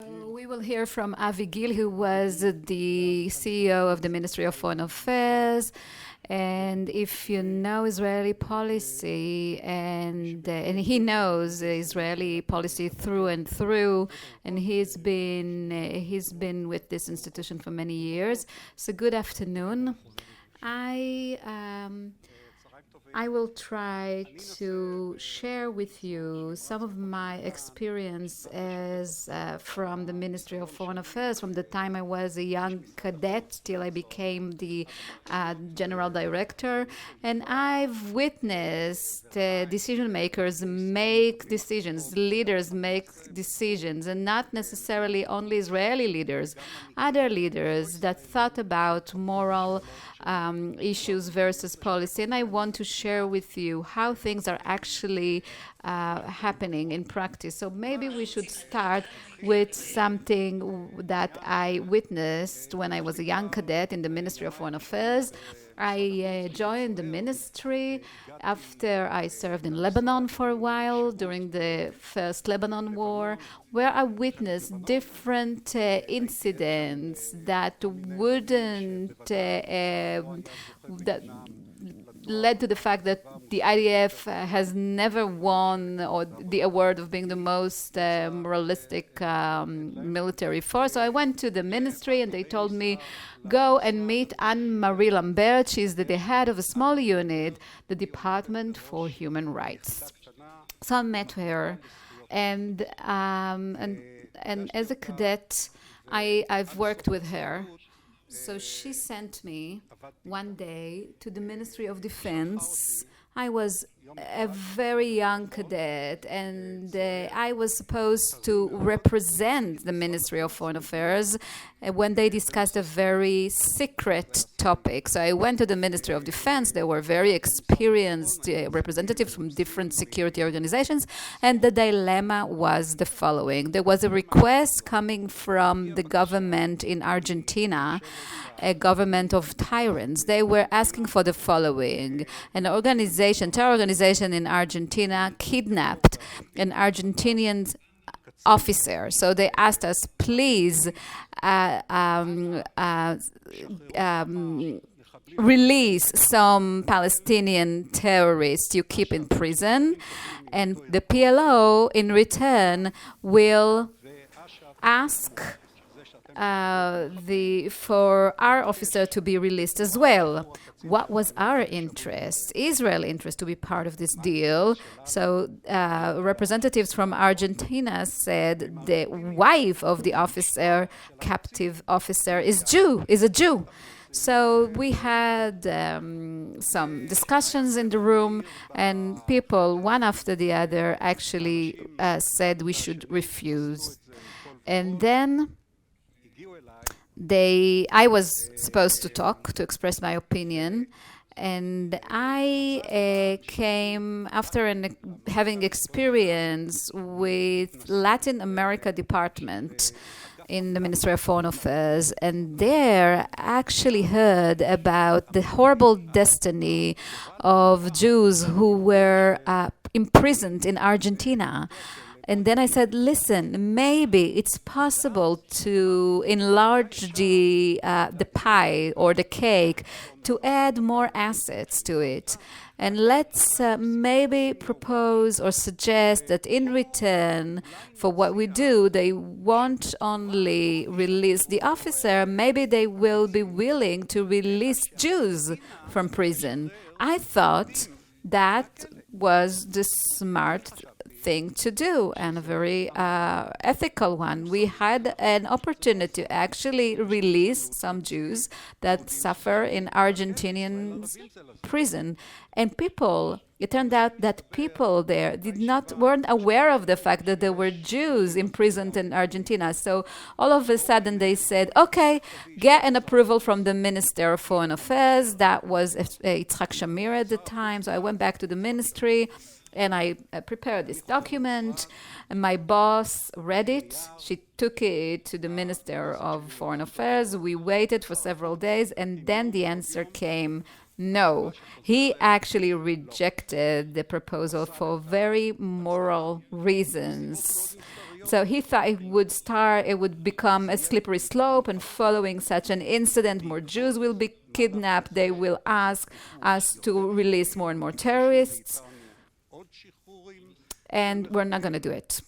We will hear from Avi Gil, who was the CEO of the Ministry of Foreign Affairs. And if you know Israeli policy, and he knows Israeli policy through and through, and he's been with this institution for many years. So good afternoon. I I will try to share with you some of my experience as from the Ministry of Foreign Affairs, from the time I was a young cadet till I became the general director. And I've witnessed decision makers make decisions, leaders make decisions, and not necessarily only Israeli leaders, other leaders that thought about moral issues versus policy. And I want to share with you how things are actually happening in practice. So maybe we should start with something that I witnessed when I was a young cadet in the Ministry of Foreign Affairs. I joined the ministry after I served in Lebanon for a while during the first Lebanon war, where I witnessed different incidents that wouldn't that led to the fact that the IDF has never won or the award of being the most moralistic military force. So I went to the ministry and they told me, go and meet Anne-Marie Lambert. She's the head of a small unit, the Department for Human Rights. So I met her, and as a cadet, I've worked with her. So she sent me one day to the Ministry of Defense. I was a very young cadet, and I was supposed to represent the Ministry of Foreign Affairs when they discussed a very secret topic. So I went to the Ministry of Defense. There were very experienced representatives from different security organizations, and the dilemma was the following. There was a request coming from the government in Argentina, a government of tyrants. They were asking for the following. An organization, terror organization in Argentina, kidnapped an Argentinian officer. So they asked us, please release some Palestinian terrorists you keep in prison, and the PLO in return will ask for our officer to be released as well. What was our interest? Israel's interest to be part of this deal. So representatives from Argentina said the wife of the officer, captive officer, is a Jew. So we had some discussions in the room, and people, one after the other, actually said we should refuse. And then I was supposed to talk, to express my opinion, and I came after having experience with Latin America department in the Ministry of Foreign Affairs, and there actually heard about the horrible destiny of Jews who were imprisoned in Argentina. And then I said, listen, maybe it's possible to enlarge the pie or the cake, to add more assets to it. And let's maybe propose or suggest that in return for what we do, they won't only release the officer, maybe they will be willing to release Jews from prison. I thought that was the smart thing to do, and a very ethical one. We had an opportunity to actually release some Jews that suffer in Argentinian prison, and it turned out that people there weren't aware of the fact that there were Jews imprisoned in Argentina. So all of a sudden they said, okay, get an approval from the Minister of Foreign Affairs. That was Yitzhak Shamir at the time. So I went back to the ministry, and I prepared this document, and my boss read it. She took it to the Minister of Foreign Affairs. We waited for several days, and then the answer came, no. He actually rejected the proposal for very moral reasons. So he thought it would become a slippery slope, and following such an incident, more Jews will be kidnapped. They will ask us to release more and more terrorists, and we're not going to do it.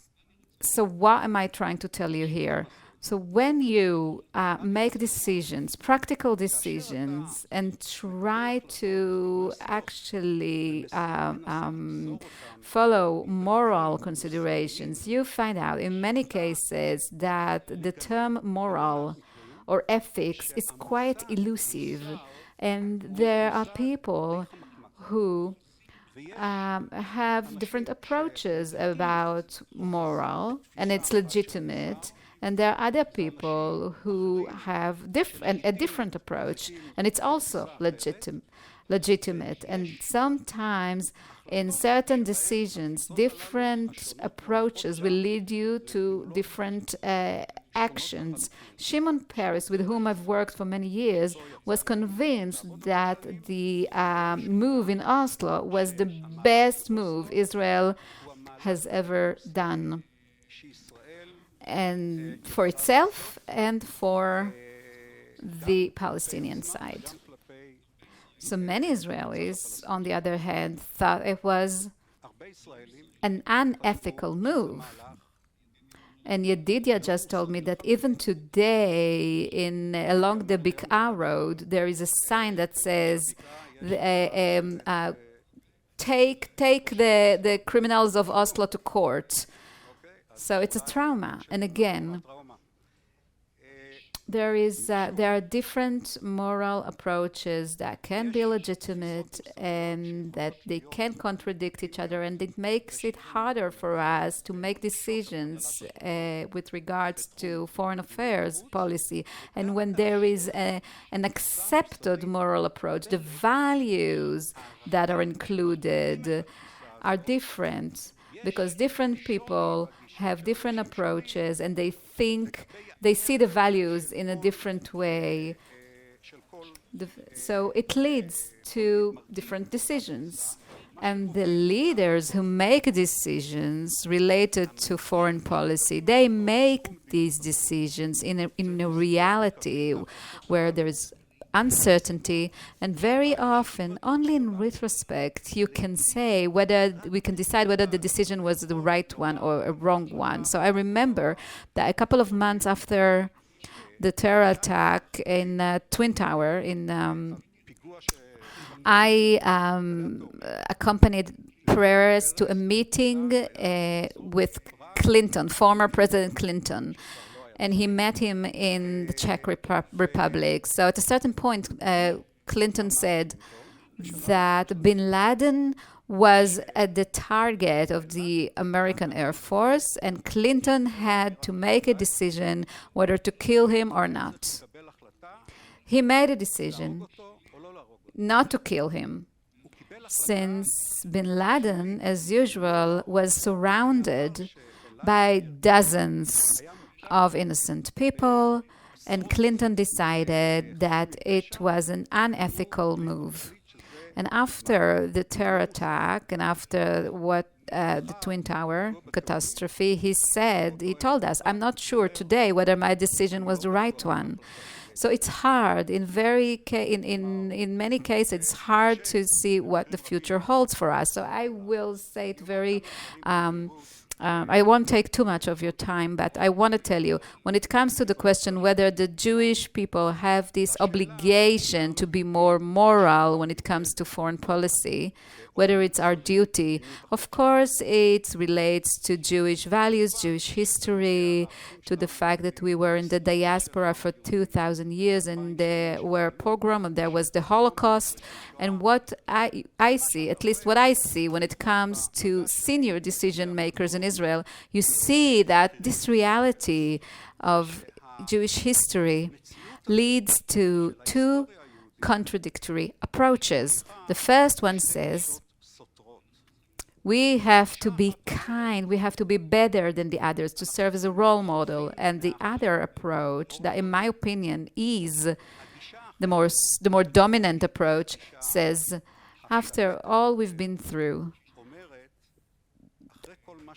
So what am I trying to tell you here? So when you make decisions, practical decisions, and try to actually follow moral considerations, you find out in many cases that the term moral or ethics is quite elusive. And there are people who have different approaches about moral, and it's legitimate. And there are other people who have a different approach, and it's also legitimate. And sometimes in certain decisions, different approaches will lead you to different actions. Shimon Peres, with whom I've worked for many years, was convinced that the move in Oslo was the best move Israel has ever done, and for itself and for the Palestinian side. So many Israelis, on the other hand, thought it was an unethical move. And Yedidia just told me that even today, along the Bik'ah road, there is a sign that says, take the criminals of Oslo to court. So it's a trauma. And again, there are different moral approaches that can be legitimate and that they can contradict each other, and it makes it harder for us to make decisions with regards to foreign affairs policy. And when there is an accepted moral approach, the values that are included are different, because different people have different approaches and they see the values in a different way. So it leads to different decisions. And the leaders who make decisions related to foreign policy, they make these decisions in a reality where there is uncertainty, and very often, only in retrospect, you can say we can decide whether the decision was the right one or a wrong one. So I remember that a couple of months after the terror attack in Twin Tower, I accompanied Peres to a meeting with Clinton, former President Clinton. And he met him in the Czech Republic. So at a certain point, Clinton said that bin Laden was at the target of the American Air Force, and Clinton had to make a decision whether to kill him or not. He made a decision not to kill him, since bin Laden, as usual, was surrounded by dozens of innocent people, and Clinton decided that it was an unethical move. And after the terror attack and after the Twin Tower catastrophe, he told us, I'm not sure today whether my decision was the right one. So it's hard. In many cases, it's hard to see what the future holds for us. So I will say it very I won't take too much of your time, but I want to tell you, when it comes to the question whether the Jewish people have this obligation to be more moral when it comes to foreign policy, whether it's our duty, of course it relates to Jewish values, Jewish history, to the fact that we were in the diaspora for 2,000 years and there were pogroms and there was the Holocaust. And what I see, at least what I see when it comes to senior decision makers in Israel, you see that this reality of Jewish history leads to two contradictory approaches. The first one says, we have to be kind, we have to be better than the others to serve as a role model. And the other approach, that in my opinion is the more dominant approach, says, after all we've been through,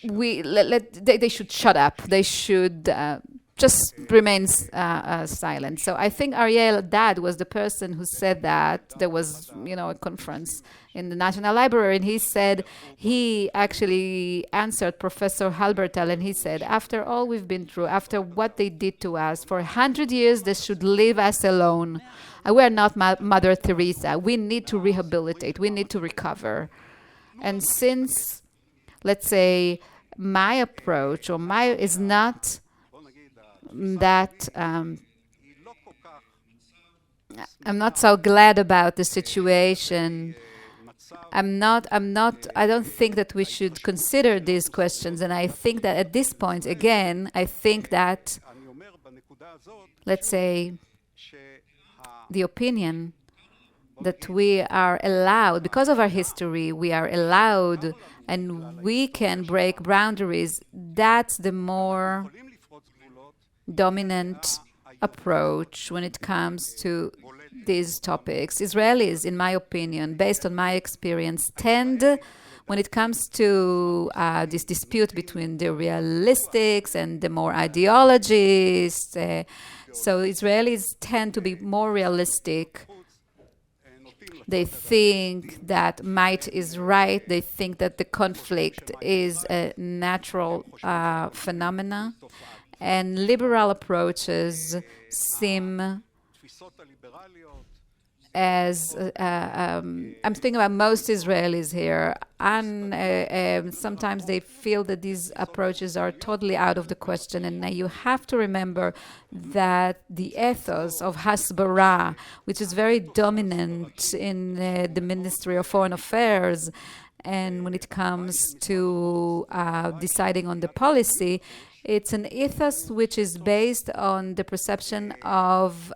they should shut up. They should just remain silent. So I think Ariel Dad was the person who said that. There was, a conference in the National Library, and he actually answered Professor Halbertal, and he said, after all we've been through, after what they did to us, for 100 years, they should leave us alone. We are not Mother Teresa. We need to rehabilitate. We need to recover. And since, let's say, my approach is not that I'm not so glad about the situation. I don't think that we should consider these questions. And I think that at this point, again, I think that, let's say, the opinion that we are allowed, because of our history, we are allowed and we can break boundaries, that's the more dominant approach when it comes to these topics. Israelis, in my opinion, based on my experience, tend, when it comes to this dispute between the realistics and the more ideologists, so Israelis tend to be more realistic. They think that might is right. They think that the conflict is a natural phenomena. And liberal approaches seem as, I'm thinking about most Israelis here, and sometimes they feel that these approaches are totally out of the question. And now you have to remember that the ethos of Hasbara, which is very dominant in the Ministry of Foreign Affairs, and when it comes to deciding on the policy, it's an ethos which is based on the perception of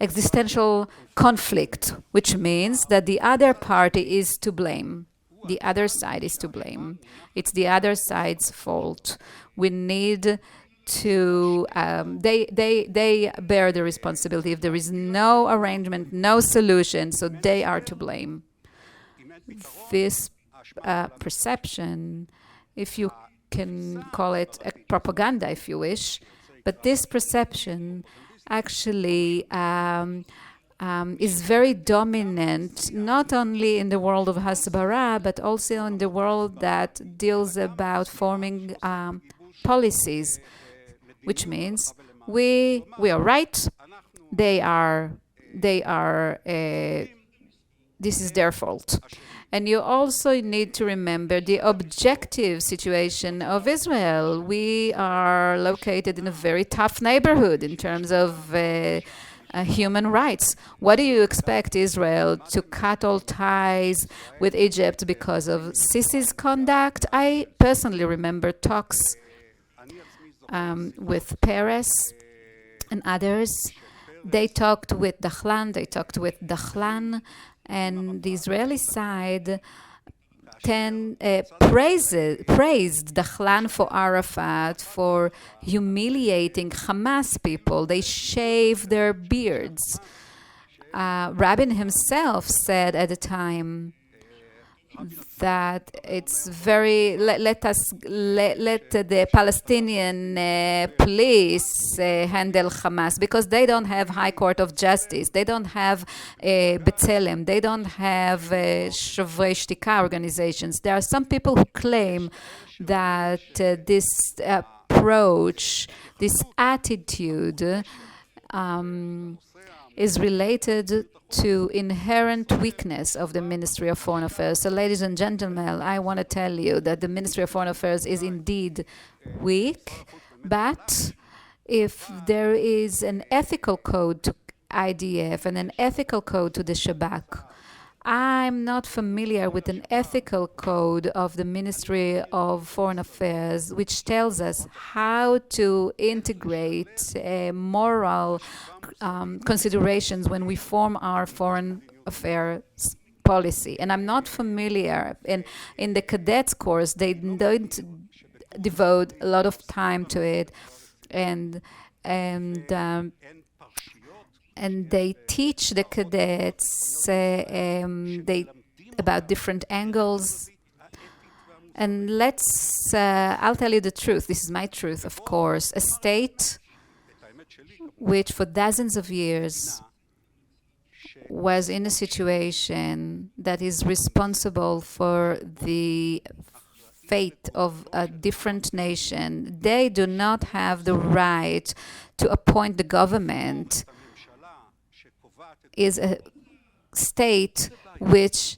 existential conflict, which means that the other party is to blame. The other side is to blame. It's the other side's fault. We need to, they bear the responsibility. If there is no arrangement, no solution, so they are to blame. This perception, if you can call it a propaganda if you wish, but this perception actually is very dominant, not only in the world of Hasbara, but also in the world that deals about forming policies, which means we are right, they are this is their fault. And you also need to remember the objective situation of Israel. We are located in a very tough neighborhood in terms of human rights. What do you expect Israel to cut all ties with Egypt because of Sisi's conduct? I personally remember talks with Peres and others. They talked with Dachlan, and the Israeli side praised Dachlan for Arafat for humiliating Hamas people. They shave their beards. Rabin himself said at the time that it's very let the Palestinian police handle Hamas, because they don't have High Court of Justice, they don't have B'Tselem, they don't have Shovrei Shtika organizations. There are some people who claim that this approach, this attitude is related to inherent weakness of the Ministry of Foreign Affairs. So, ladies and gentlemen, I want to tell you that the Ministry of Foreign Affairs is indeed weak, but if there is an ethical code to IDF and an ethical code to the Shabak, I'm not familiar with an ethical code of the Ministry of Foreign Affairs which tells us how to integrate moral considerations when we form our foreign affairs policy. And I'm not familiar. In the cadets course, they don't devote a lot of time to it, and they teach the cadets about different angles And I'll tell you the truth. This is my truth, of course. A state which for dozens of years was in a situation that is responsible for the fate of a different nation, they do not have the right to appoint the government, is a state which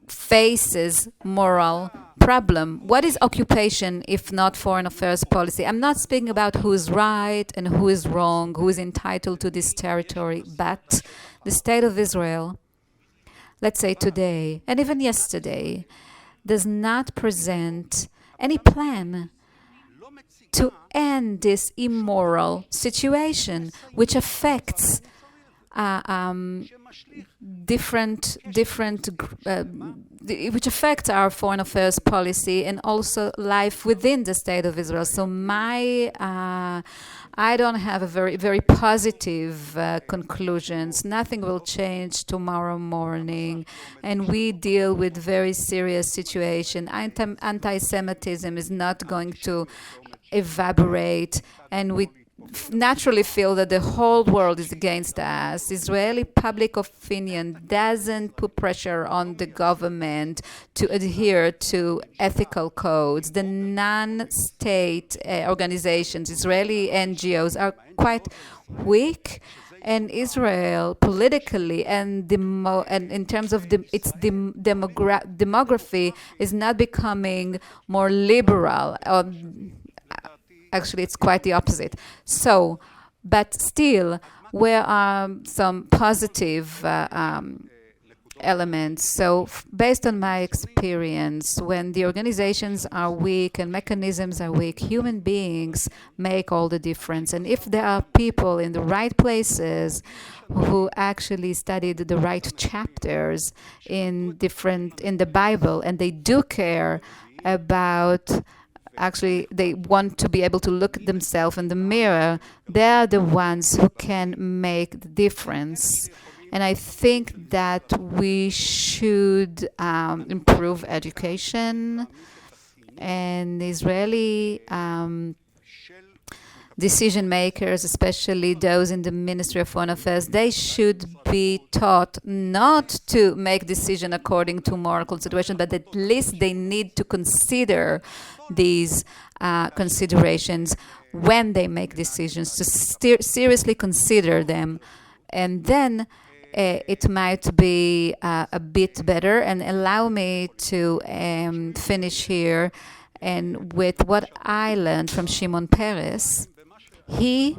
faces moral problem. What is occupation if not foreign affairs policy? I'm not speaking about who is right and who is wrong, who is entitled to this territory, but the state of Israel, let's say today, and even yesterday, does not present any plan to end this immoral situation, which affects which affects our foreign affairs policy and also life within the state of Israel. So I don't have a very positive conclusions. Nothing will change tomorrow morning, and we deal with very serious situation. Anti-Semitism is not going to evaporate, and we naturally feel that the whole world is against us. Israeli public opinion doesn't put pressure on the government to adhere to ethical codes. The non-state organizations, Israeli NGOs, are quite weak. And Israel, politically and in terms of its demography, is not becoming more liberal. Actually, it's quite the opposite. So, but still, where are some positive elements? So, based on my experience, when the organizations are weak and mechanisms are weak, human beings make all the difference. And if there are people in the right places who actually studied the right chapters in the Bible, and they do care about, actually, they want to be able to look at themselves in the mirror, they are the ones who can make the difference. And I think that we should improve education, and Israeli decision makers, especially those in the Ministry of Foreign Affairs, they should be taught not to make decisions according to moral consideration, but at least they need to consider these considerations when they make decisions, to seriously consider them. And then it might be a bit better. And allow me to finish here and with what I learned from Shimon Peres. He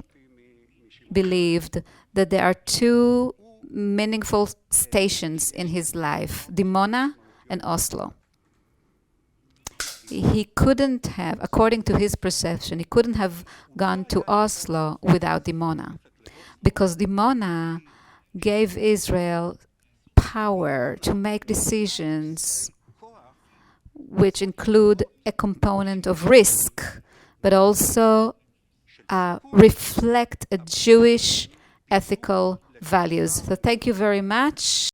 believed that there are two meaningful stations in his life, Dimona and Oslo. He couldn't have, according to his perception, he couldn't have gone to Oslo without Dimona, because Dimona gave Israel power to make decisions which include a component of risk, but also reflect a Jewish ethical values. So thank you very much.